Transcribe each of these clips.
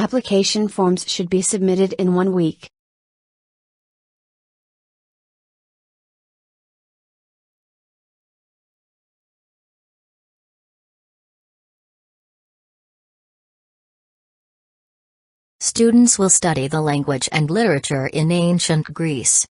Application forms should be submitted in 1 week. Students will study the language and literature in ancient Greece.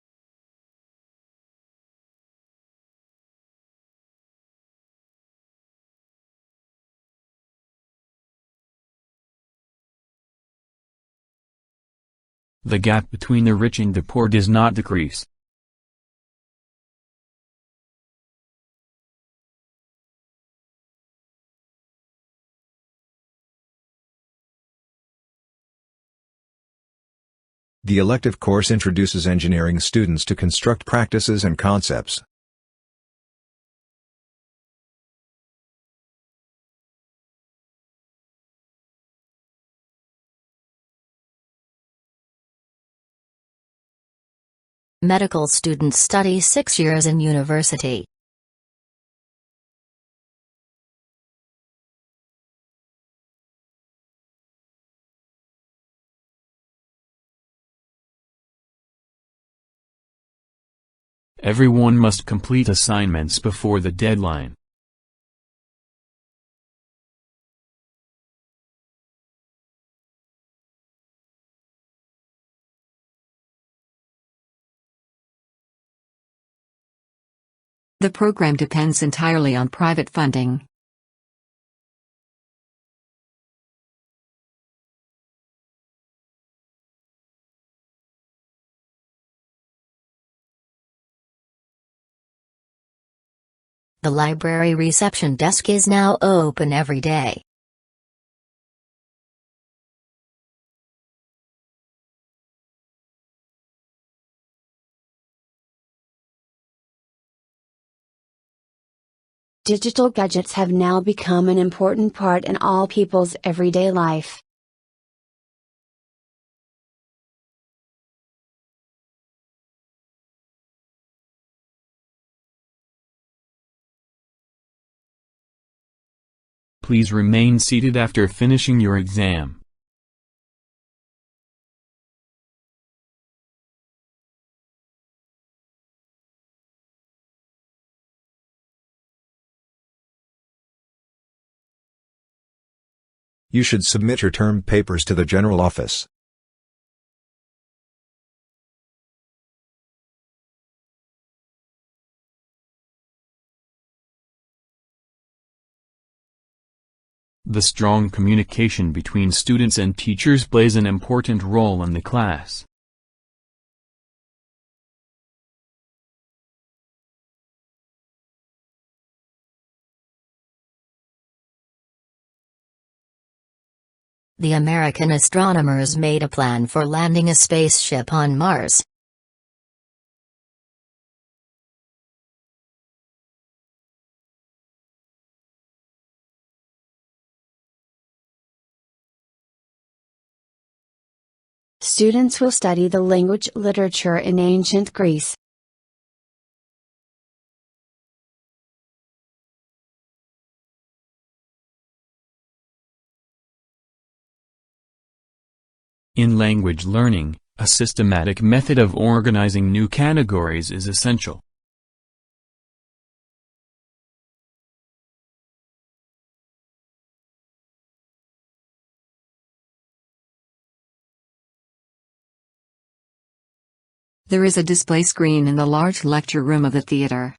The gap between the rich and the poor does not decrease. The elective course introduces engineering students to construct practices and concepts. Medical students study 6 years in university. Everyone must complete assignments before the deadline. The program depends entirely on private funding. The library reception desk is now open every day. Digital gadgets have now become an important part in all people's everyday life. Please remain seated after finishing your exam. You should submit your term papers to the general office. The strong communication between students and teachers plays an important role in the class. The American astronomers made a plan for landing a spaceship on Mars. Students will study the language literature in ancient Greece. In language learning, a systematic method of organizing new categories is essential. There is a display screen in the large lecture room of the theater.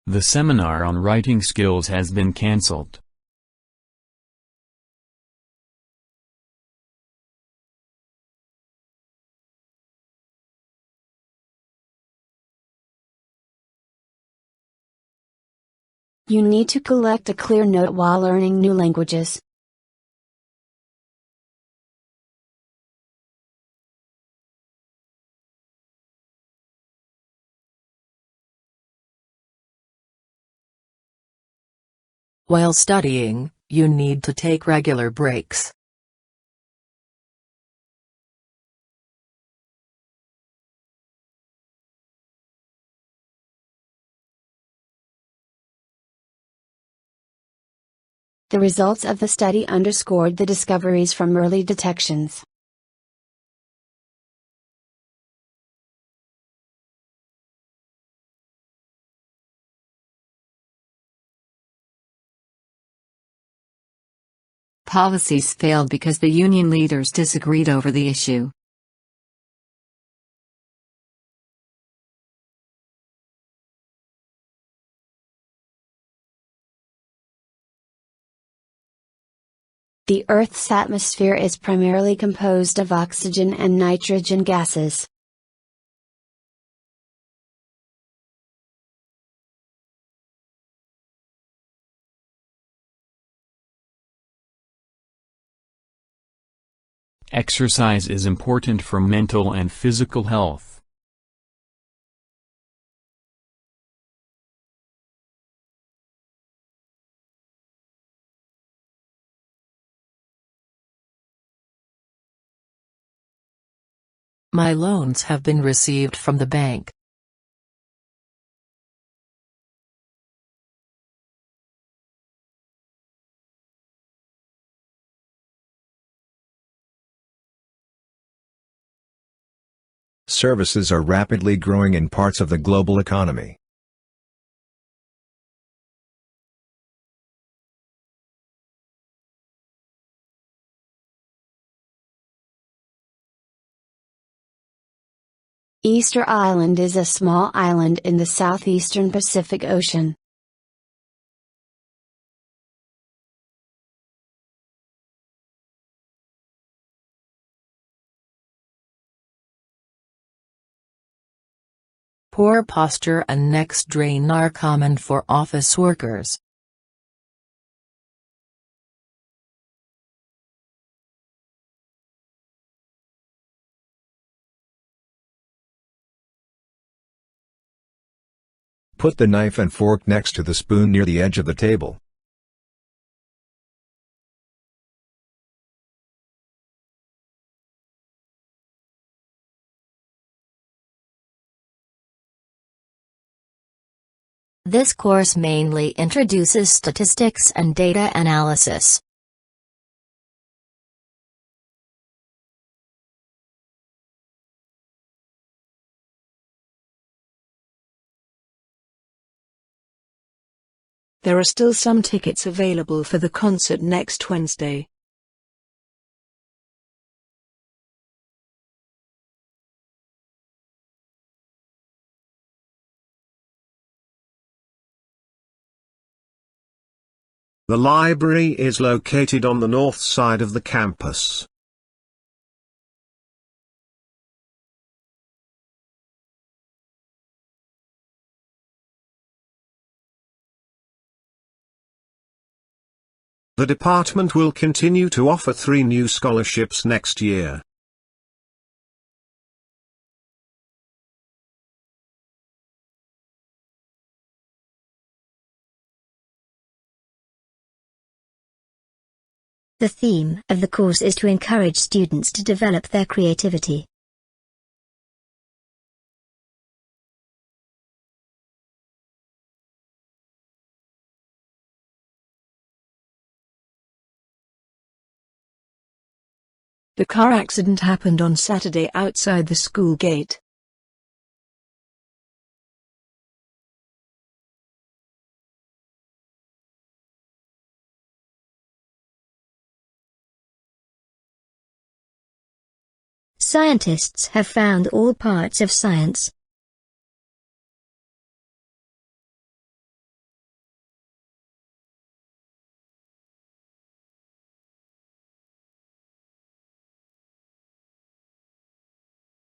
The seminar on writing skills has been cancelled. You need to collect a clear note while learning new languages. While studying, you need to take regular breaks. The results of the study underscored the discoveries from early detections. Policies failed because the union leaders disagreed over the issue. The Earth's atmosphere is primarily composed of oxygen and nitrogen gases. Exercise is important for mental and physical health. My loans have been received from the bank. Services are rapidly growing in parts of the global economy. Easter Island is a small island in the southeastern Pacific Ocean. Poor posture and neck strain are common for office workers. Put the knife and fork next to the spoon near the edge of the table. This course mainly introduces statistics and data analysis. There are still some tickets available for the concert next Wednesday. The library is located on the north side of the campus. The department will continue to offer 3 new scholarships next year. The theme of the course is to encourage students to develop their creativity. The car accident happened on Saturday outside the school gate. Scientists have found all parts of science.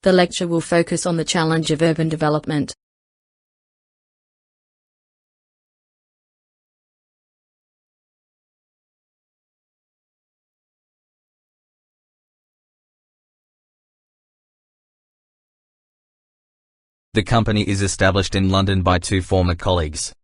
The lecture will focus on the challenge of urban development. The company is established in London by 2 former colleagues.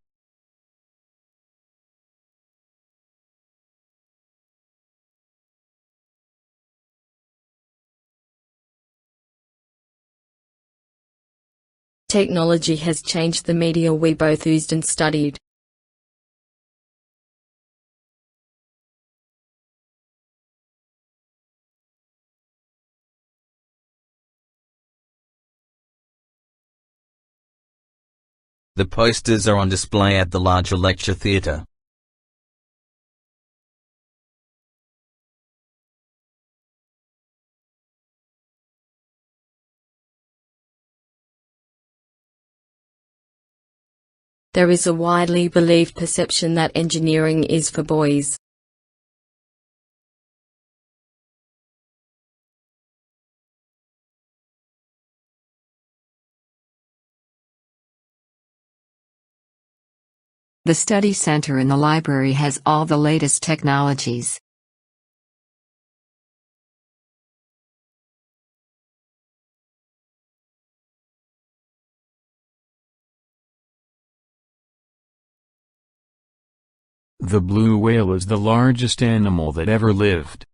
Technology has changed the media we both used and studied. The posters are on display at the larger lecture theatre. There is a widely believed perception that engineering is for boys. The study center in the library has all the latest technologies. The blue whale is the largest animal that ever lived.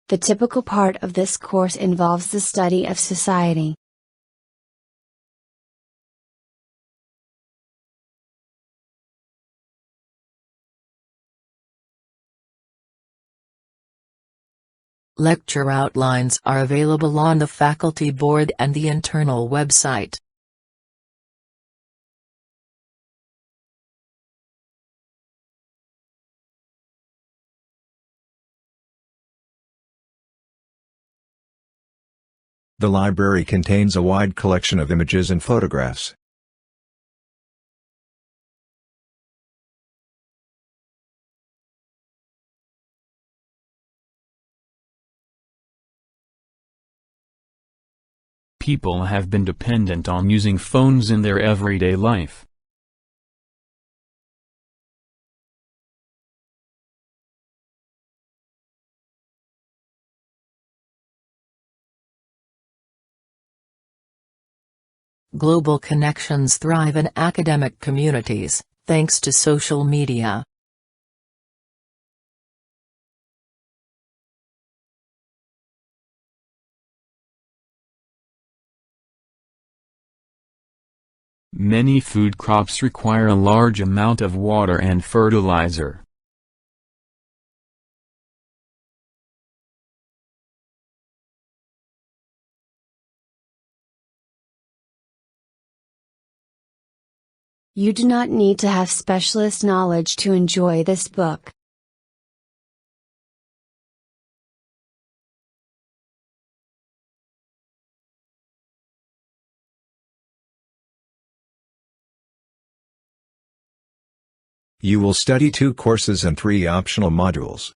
The typical part of this course involves the study of society. Lecture outlines are available on the faculty board and the internal website. The library contains a wide collection of images and photographs. People have been dependent on using phones in their everyday life. Global connections thrive in academic communities, thanks to social media. Many food crops require a large amount of water and fertilizer. You do not need to have specialist knowledge to enjoy this book. You will study 2 courses and 3 optional modules.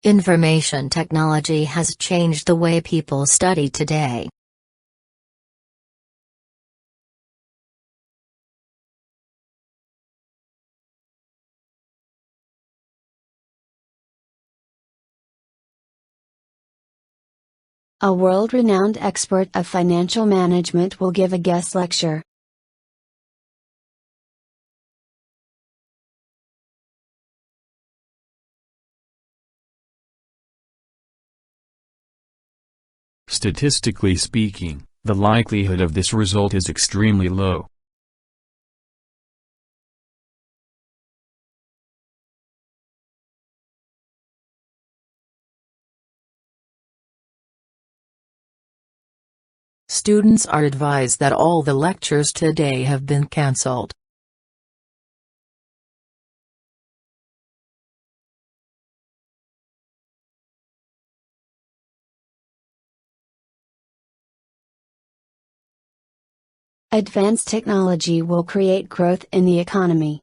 Information technology has changed the way people study today. A world-renowned expert of financial management will give a guest lecture. Statistically speaking, the likelihood of this result is extremely low. Students are advised that all the lectures today have been cancelled. Advanced technology will create growth in the economy.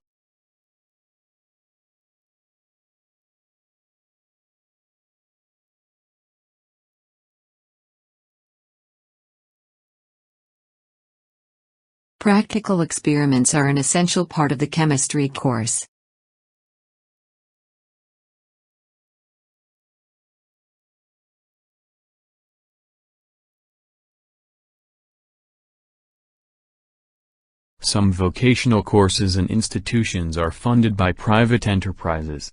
Practical experiments are an essential part of the chemistry course. Some vocational courses and institutions are funded by private enterprises.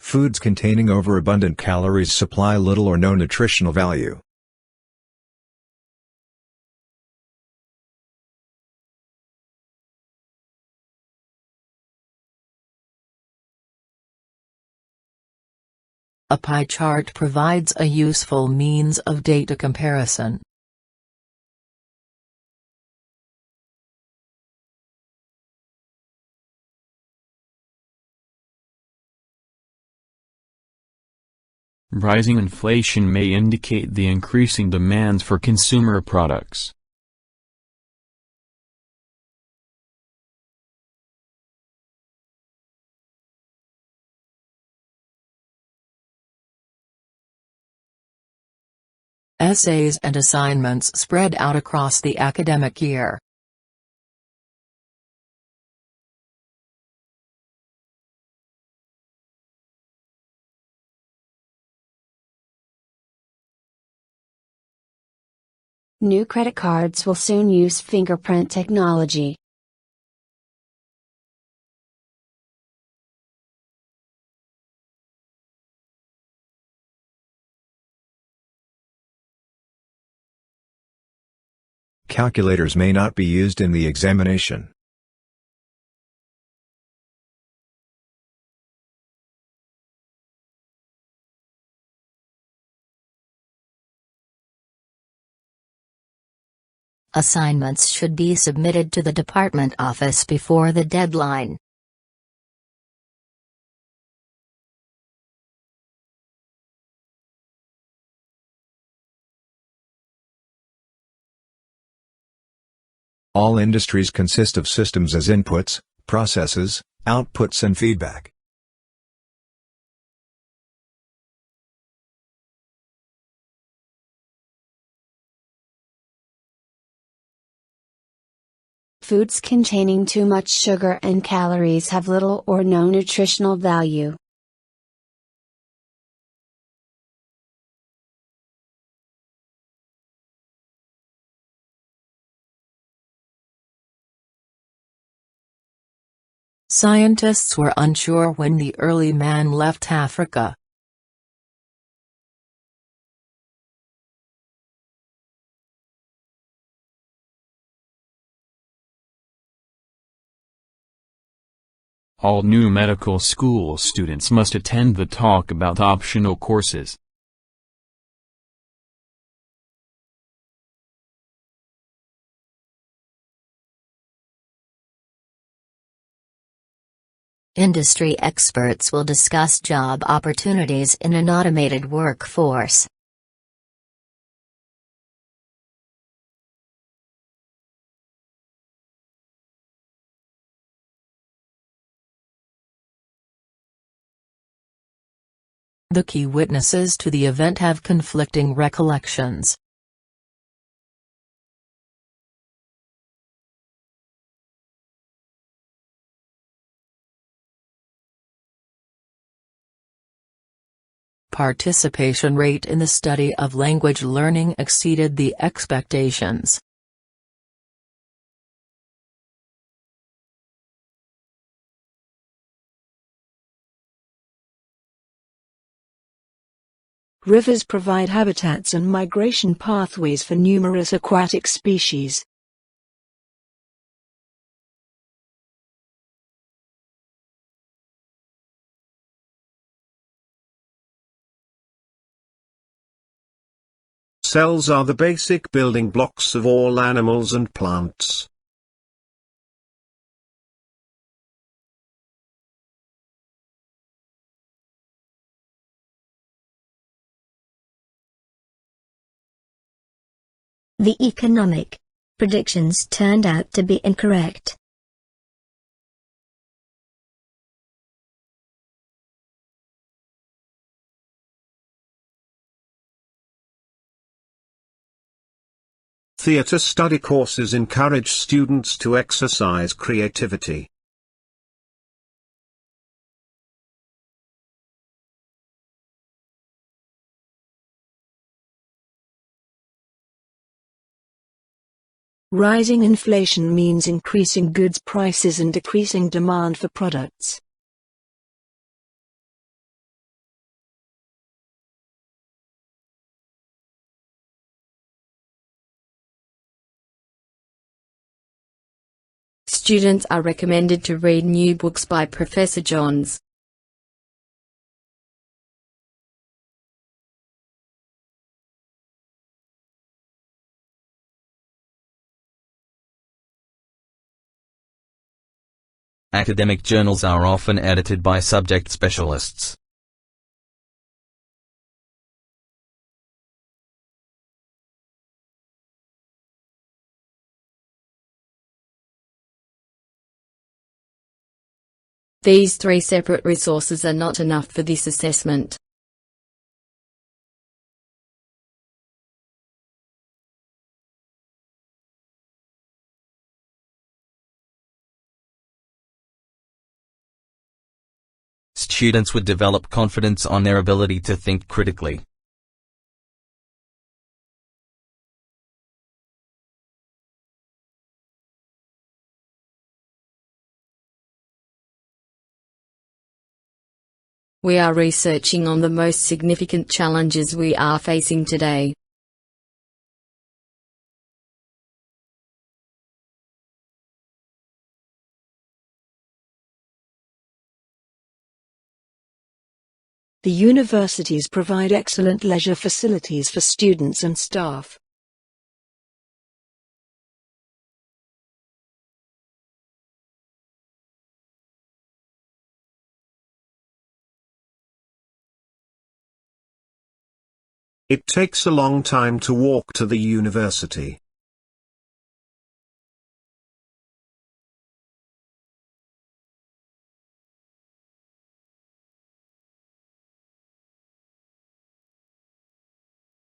Foods containing overabundant calories supply little or no nutritional value. A pie chart provides a useful means of data comparison. Rising inflation may indicate the increasing demands for consumer products. Essays and assignments spread out across the academic year. New credit cards will soon use fingerprint technology. Calculators may not be used in the examination. Assignments should be submitted to the department office before the deadline. All industries consist of systems as inputs, processes, outputs and feedback. Foods containing too much sugar and calories have little or no nutritional value. Scientists were unsure when the early man left Africa. All new medical school students must attend the talk about optional courses. Industry experts will discuss job opportunities in an automated workforce. The key witnesses to the event have conflicting recollections. Participation rate in the study of language learning exceeded the expectations. Rivers provide habitats and migration pathways for numerous aquatic species. Cells are the basic building blocks of all animals and plants. The economic predictions turned out to be incorrect. Theatre study courses encourage students to exercise creativity. Rising inflation means increasing goods prices and decreasing demand for products. Students are recommended to read new books by Professor Johns. Academic journals are often edited by subject specialists. These three separate resources are not enough for this assessment. Students would develop confidence on their ability to think critically. We are researching on the most significant challenges we are facing today. The universities provide excellent leisure facilities for students and staff. It takes a long time to walk to the university.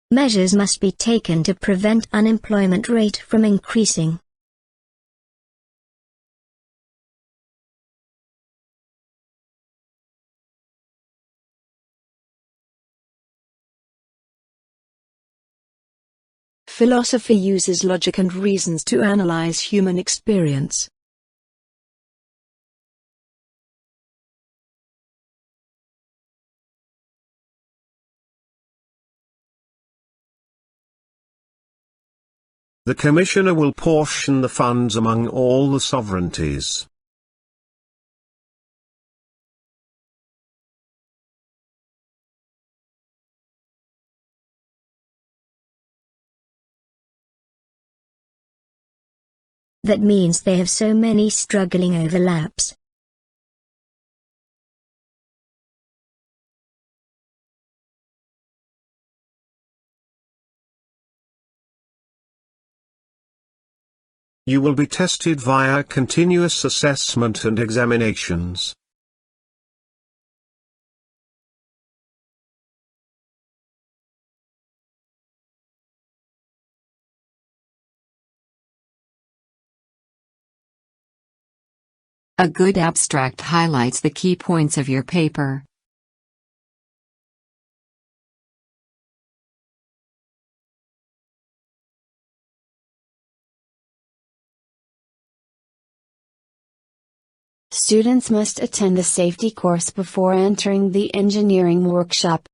Measures must be taken to prevent unemployment rate from increasing. Philosophy uses logic and reasons to analyze human experience. The Commissioner will portion the funds among all the sovereignties. That means they have so many struggling overlaps. You will be tested via continuous assessment and examinations. A good abstract highlights the key points of your paper. Students must attend a safety course before entering the engineering workshop.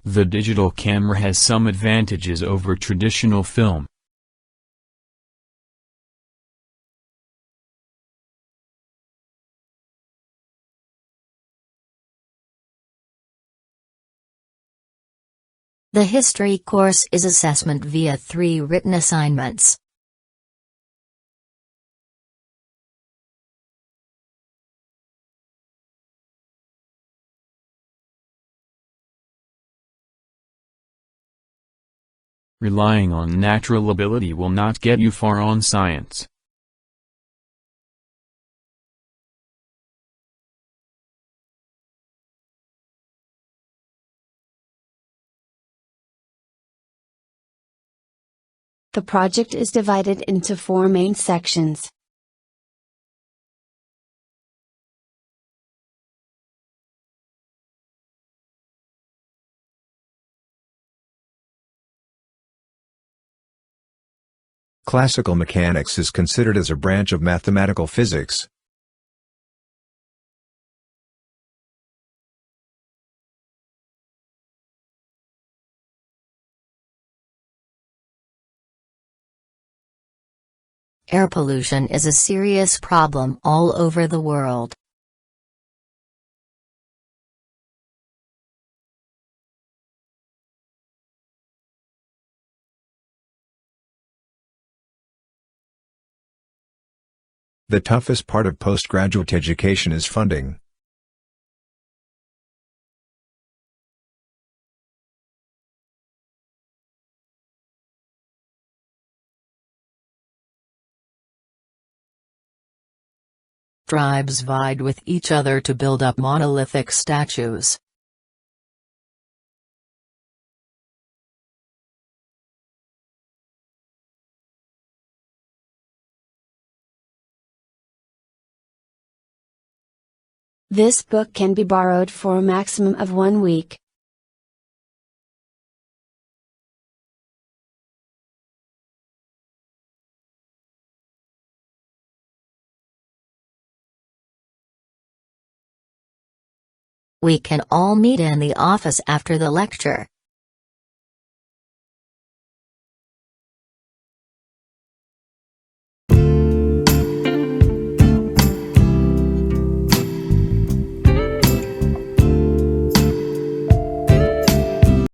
The digital camera has some advantages over traditional film. The history course is assessment via 3 written assignments. Relying on natural ability will not get you far on science. The project is divided into 4 main sections. Classical mechanics is considered as a branch of mathematical physics. Air pollution is a serious problem all over the world. The toughest part of postgraduate education is funding. Tribes vied with each other to build up monolithic statues. This book can be borrowed for a maximum of 1 week. We can all meet in the office after the lecture.